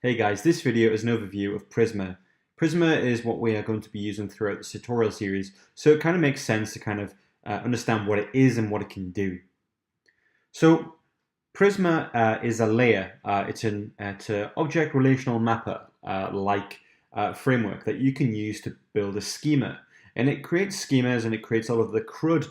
Hey guys, this video is an overview of Prisma. Prisma is what we are going to be using throughout this tutorial series, so it kind of makes sense to understand what it is and what it can do. So Prisma is a layer. It's an object relational mapper framework that you can use to build a schema. And it creates schemas and it creates all of the CRUD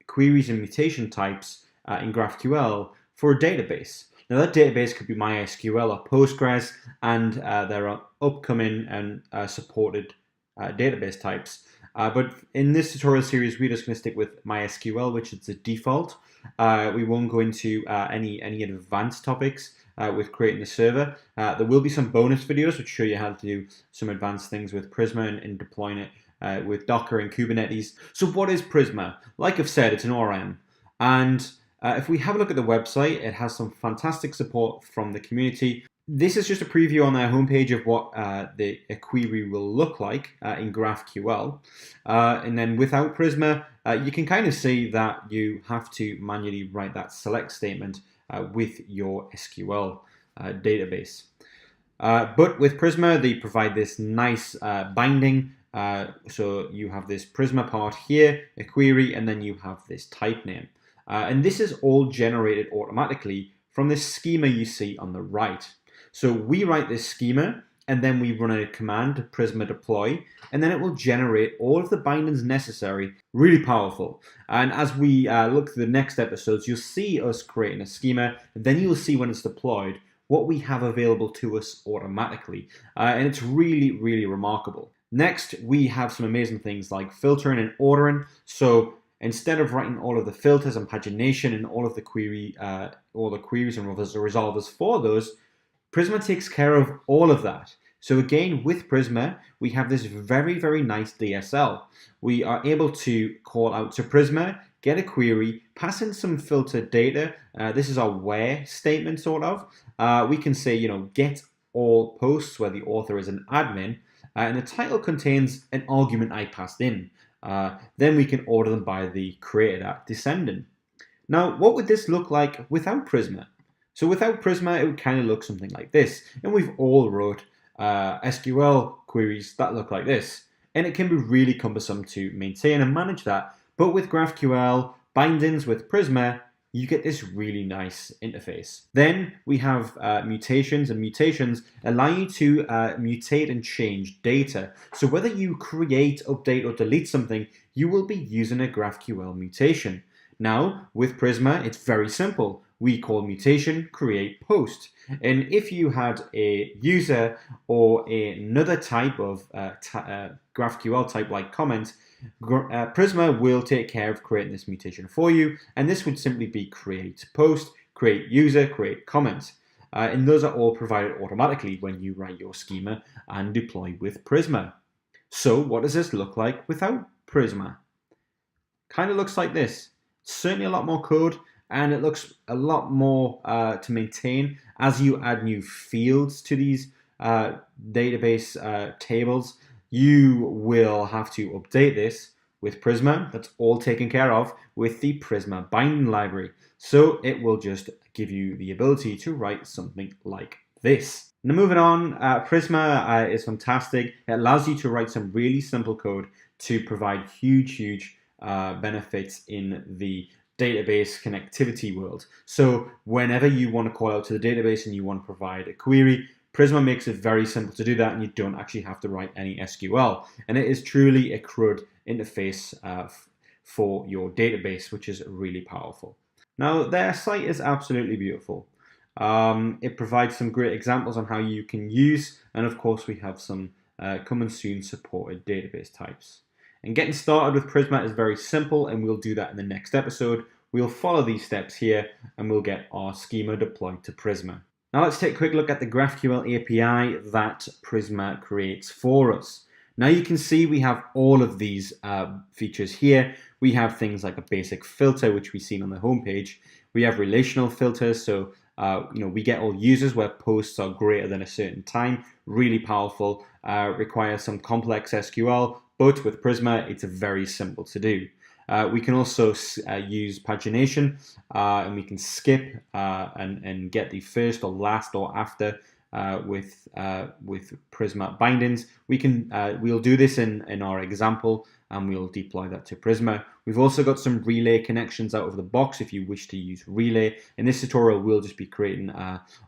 queries and mutation types in GraphQL for a database. Now that database could be MySQL or Postgres, and there are upcoming and supported database types. But in this tutorial series, we're just going to stick with MySQL, which is the default. We won't go into any advanced topics with creating the server. There will be some bonus videos which show you how to do some advanced things with Prisma and deploying it with Docker and Kubernetes. So what is Prisma? Like I've said, it's an ORM. And if we have a look at the website, it has some fantastic support from the community. This is just a preview on their homepage of what a query will look like in GraphQL. And then without Prisma, you can kind of see that you have to manually write that select statement with your SQL database. But with Prisma, they provide this nice binding. So you have this Prisma part here, a query, and then you have this type name. And this is all generated automatically from this schema you see on the right. So we write this schema, and then we run a command, Prisma deploy, and then it will generate all of the bindings necessary. Really powerful. And as we look through the next episodes, you'll see us creating a schema, and then you'll see when it's deployed what we have available to us automatically. And it's really, really remarkable. Next, we have some amazing things like filtering and ordering. So instead of writing all of the filters and pagination and all of the queries and resolvers for those, Prisma takes care of all of that. So again, with Prisma, we have this very, very nice DSL. We are able to call out to Prisma, get a query, pass in some filtered data. This is our where statement, sort of. We can say, get all posts where the author is an admin, and the title contains an argument I passed in. Then we can order them by the created at descendant. Now, what would this look like without Prisma? So without Prisma, it would kind of look something like this. And we've all wrote SQL queries that look like this. And it can be really cumbersome to maintain and manage that. But with GraphQL bindings with Prisma, you get this really nice interface. Then we have mutations, and mutations allow you to mutate and change data. So whether you create, update, or delete something, you will be using a GraphQL mutation. Now, with Prisma, it's very simple. We call mutation create post. And if you had a user or another type of GraphQL type like comment, Prisma will take care of creating this mutation for you, and this would simply be create post, create user, create comment. And those are all provided automatically when you write your schema and deploy with Prisma. So what does this look like without Prisma? Kind of looks like this. Certainly a lot more code, and it looks a lot more to maintain as you add new fields to these database tables. You will have to update this with Prisma. That's all taken care of with the Prisma binding library. So it will just give you the ability to write something like this. Now moving on, Prisma is fantastic. It allows you to write some really simple code to provide huge benefits in the database connectivity world. So whenever you want to call out to the database and you want to provide a query, Prisma makes it very simple to do that, and you don't actually have to write any SQL. And it is truly a CRUD interface for your database, which is really powerful. Now, their site is absolutely beautiful. It provides some great examples on how you can use, and of course we have some coming soon supported database types. And getting started with Prisma is very simple, and we'll do that in the next episode. We'll follow these steps here, and we'll get our schema deployed to Prisma. Now let's take a quick look at the GraphQL API that Prisma creates for us. Now you can see we have all of these features here. We have things like a basic filter, which we've seen on the homepage. We have relational filters, so we get all users where posts are greater than a certain time. Really powerful, requires some complex SQL, but with Prisma, it's very simple to do. We can also use pagination, and we can skip and get the first or last or after with Prisma bindings. We'll do this in our example, and we'll deploy that to Prisma. We've also got some relay connections out of the box if you wish to use relay. In this tutorial, we'll just be creating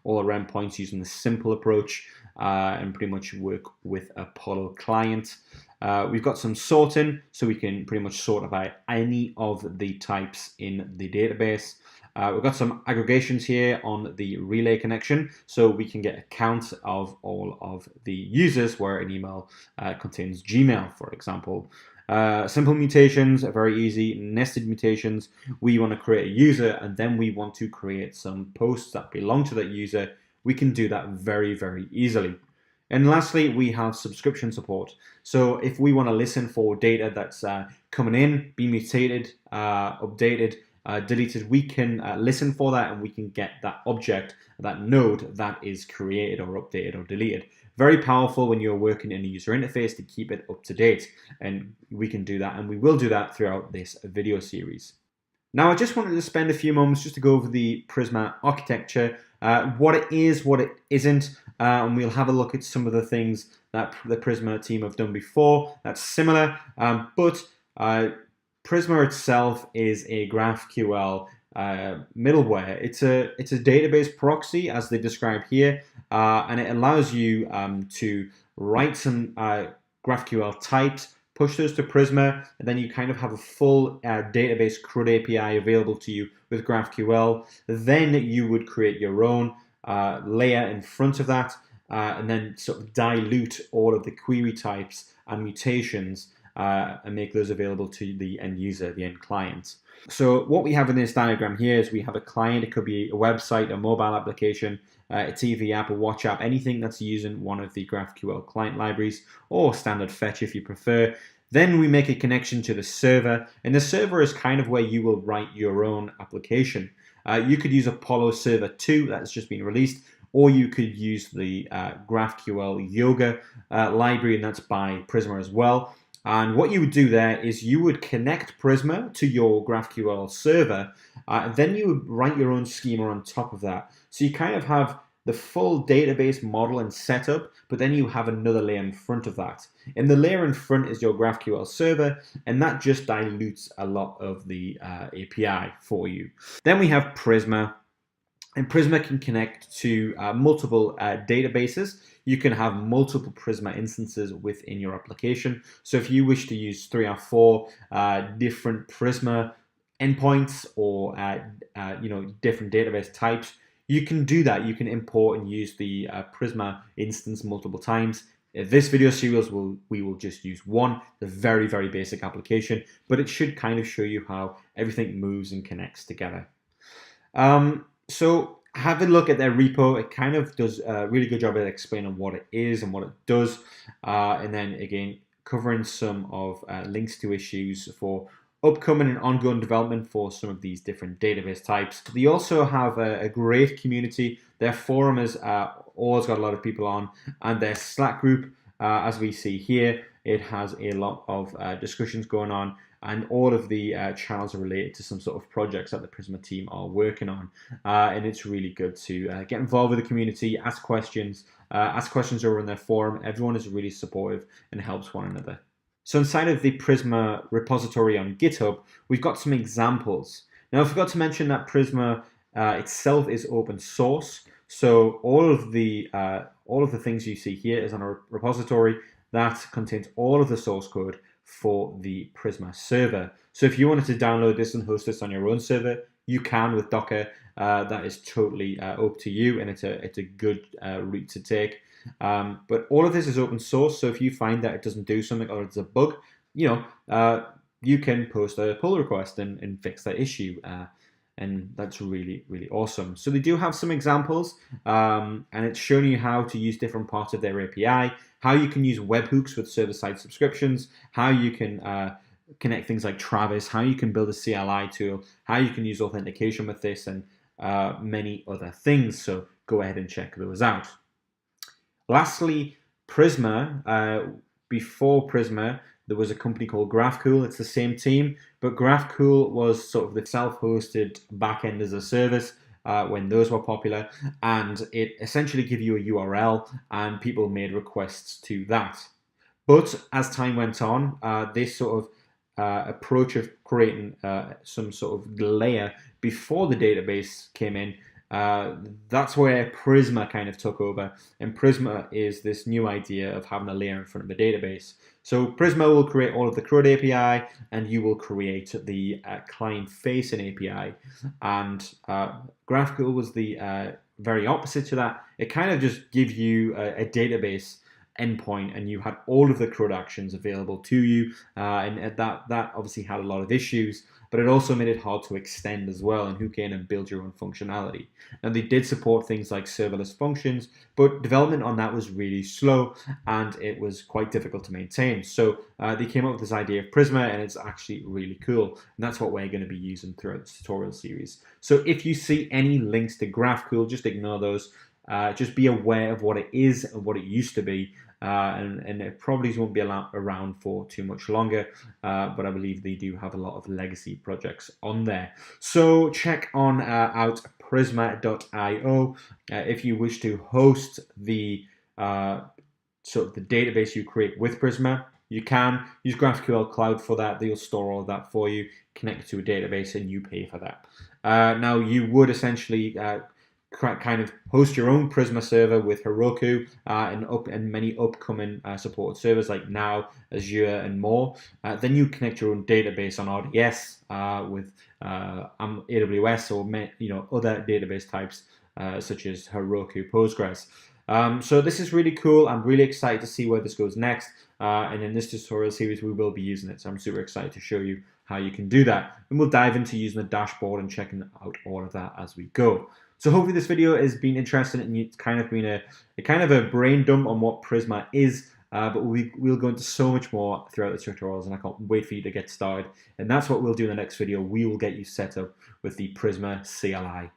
all our endpoints using the simple approach and pretty much work with Apollo client. We've got some sorting, so we can pretty much sort by any of the types in the database. We've got some aggregations here on the relay connection, so we can get a count of all of the users where an email contains Gmail, for example. Simple mutations are very easy. Nested mutations, we want to create a user and then we want to create some posts that belong to that user. We can do that very, very easily. And lastly, we have subscription support. So if we want to listen for data that's coming in, be mutated, updated, deleted, we can listen for that and we can get that object, that node that is created or updated or deleted. Very powerful when you're working in a user interface to keep it up to date. And we can do that, and we will do that throughout this video series. Now, I just wanted to spend a few moments just to go over the Prisma architecture, what it is, what it isn't, and we'll have a look at some of the things that the Prisma team have done before that's similar, but Prisma itself is a GraphQL middleware. It's a database proxy, as they describe here, and it allows you to write some GraphQL types, push those to Prisma, and then you kind of have a full database CRUD API available to you with GraphQL. Then you would create your own layer in front of that, and then sort of dilute all of the query types and mutations and make those available to the end user, the end client. So what we have in this diagram here is we have a client. It could be a website, a mobile application, a TV app, a watch app, anything that's using one of the GraphQL client libraries, or standard fetch if you prefer. Then we make a connection to the server, and the server is kind of where you will write your own application. You could use Apollo Server 2 that's just been released, or you could use the GraphQL Yoga library, and that's by Prisma as well. And what you would do there is you would connect Prisma to your GraphQL server, then you would write your own schema on top of that. So you kind of have the full database model and setup, but then you have another layer in front of that. And the layer in front is your GraphQL server, and that just dilutes a lot of the API for you. Then we have Prisma, and Prisma can connect to multiple databases. You can have multiple Prisma instances within your application. So if you wish to use 3 or 4 different Prisma endpoints or different database types, you can do that. You can import and use the Prisma instance multiple times. In this video series, we will just use one, the very, very basic application, but it should kind of show you how everything moves and connects together. So have a look at their repo. It kind of does a really good job at explaining what it is and what it does. And then again, covering some of links to issues for upcoming and ongoing development for some of these different database types. They also have a great community. Their forum has always got a lot of people on, and their Slack group, as we see here, it has a lot of discussions going on, and all of the channels are related to some sort of projects that the Prisma team are working on. And it's really good to get involved with the community, ask questions over in their forum. Everyone is really supportive and helps one another. So inside of the Prisma repository on GitHub, we've got some examples. Now, I forgot to mention that Prisma itself is open source. So all of the things you see here is on a repository that contains all of the source code for the Prisma server. So if you wanted to download this and host this on your own server, you can with Docker. That is totally up to you, and it's a good route to take. But all of this is open source, so if you find that it doesn't do something or it's a bug, you can post a pull request and fix that issue. And that's really, really awesome. So they do have some examples, and it's showing you how to use different parts of their API, how you can use webhooks with server-side subscriptions, how you can connect things like Travis, how you can build a CLI tool, how you can use authentication with this, and many other things. So go ahead and check those out. Lastly, Prisma. Before Prisma, there was a company called GraphQL. It's the same team, but GraphQL was sort of the self-hosted backend as a service when those were popular, and it essentially gave you a URL, and people made requests to that. But as time went on, this sort of approach of creating some sort of layer before the database came in, that's where Prisma kind of took over. And Prisma is this new idea of having a layer in front of the database. So Prisma will create all of the CRUD API, and you will create the client-facing API. And GraphQL was the very opposite to that. It kind of just gives you a database endpoint, and you had all of the CRUD actions available to you, and that obviously had a lot of issues, but it also made it hard to extend as well and hook in and build your own functionality. Now, they did support things like serverless functions, but development on that was really slow, and it was quite difficult to maintain. So they came up with this idea of Prisma, and it's actually really cool, and that's what we're going to be using throughout this tutorial series. So if you see any links to GraphQL, just ignore those. Just be aware of what it is and what it used to be, and it probably won't be around for too much longer, but I believe they do have a lot of legacy projects on there. So check on out prisma.io if you wish to host the sort of the database you create with Prisma. You can use GraphQL Cloud for that. They'll store all of that for you, connect it to a database, and you pay for that. Now, you would essentially kind of host your own Prisma server with Heroku and many upcoming supported servers like Now, Azure, and more. Then you connect your own database on RDS with AWS or other database types such as Heroku, Postgres. So this is really cool. I'm really excited to see where this goes next. And in this tutorial series, we will be using it. So I'm super excited to show you how you can do that. And we'll dive into using the dashboard and checking out all of that as we go. So hopefully this video has been interesting, and it's kind of been a brain dump on what Prisma is, but we'll go into so much more throughout the tutorials, and I can't wait for you to get started. And that's what we'll do in the next video. We will get you set up with the Prisma CLI.